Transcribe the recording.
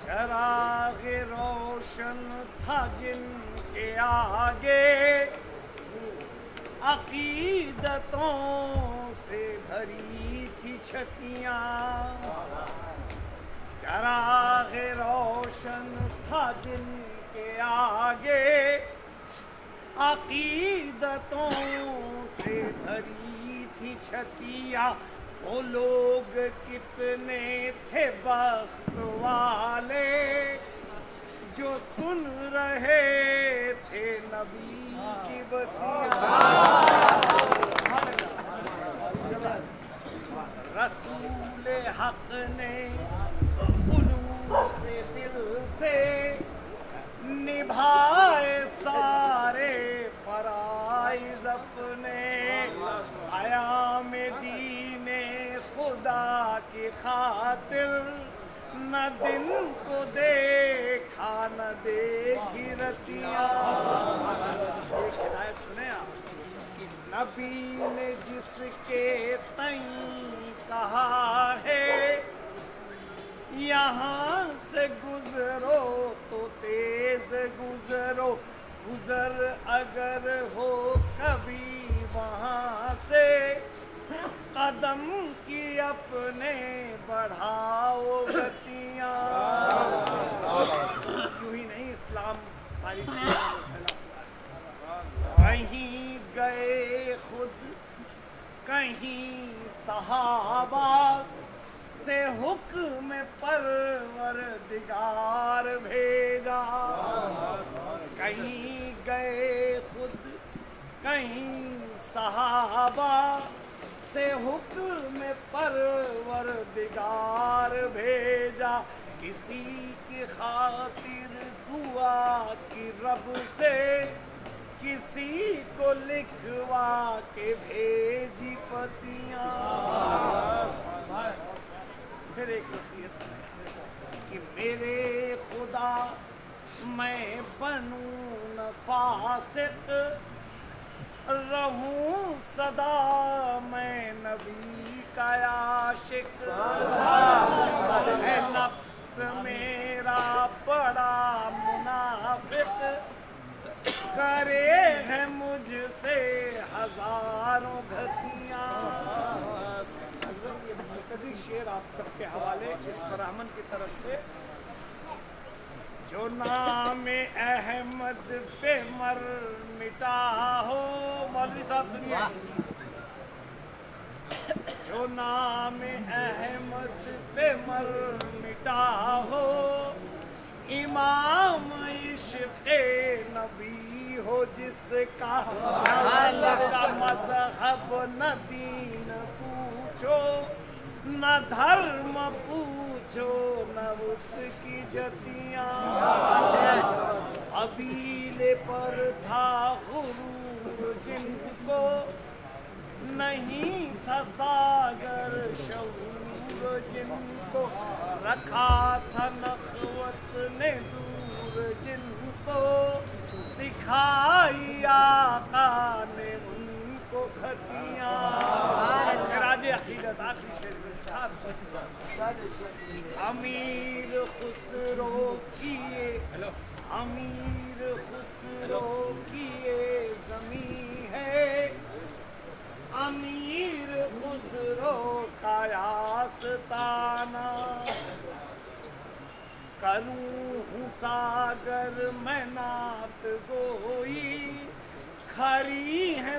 چراغ روشن تھا جن کے آگے عقیدتوں سے بھری تھی چھتیاں. چراغ روشن تھا جن کے آگے عقیدتوں سے بھری تھی چھتیاں. وہ لوگ کتنے تھے بخت والے جو سن رہے تھے نبی کی باتیں. رسول حق نے خلوص دل سے نبھائے سارے فرائض اپنے. قیام دین خدا کی خاطر نہ دن کو دیکھا نہ دیکھی رتیاں. ایک ہدایت سنیں آپ. نبی نے جس کے تئیں کہا ہے یہاں سے گزرو تو تیز گزرو. گزر اگر ہو کبھی وہاں سے قدم کی اپنے بڑھاؤ گتیاں. یوں ہی نہیں اسلام ساری دنیا میں پھیلا. کہیں گئے خود کہیں صحابہ سے حکم پروردگار بھیجا. کہیں گئے خود کہیں صحابہ سے حکم پروردگار بھیجا. کسی کی خاطر دعا کی رب سے کسی کو لکھوا کے بھیجی پتیاں. پھر ایک وصیت کہ میرے خدا میں بنوں نہ فاسق رہوں صدا میں نبی کا عاشق. ہے نفس میرا بڑا منافق کرے ہے مجھ سے ہزاروں گھتیاں. یہ مقتدی شعر آپ سب کے حوالے برہمن کی طرف سے. جو نام احمد پہ مر مٹا ہو. مولوی صاحب سنیے. جو نام احمد پہ مر مٹا ہو امام عشق نبی ہو جس کا مذہب نہ دین پوچھو نہ دھرم پوچھو نہ اس کی جتیاں. قبیلے پر تھا غرور جن کو نہیں تھا ساگر شعور جن کو. رکھا تھا نخوت نے دور جن کو سکھائی آقا نے ان کو خطیاں. خراج عقیدت آخری شعر. امیر خسرو کیے امیر خسرو کیے زمین ہے امیر خسرو کا آستانہ. کروں ہوں ساگر میں نعت گوئی کھری ہے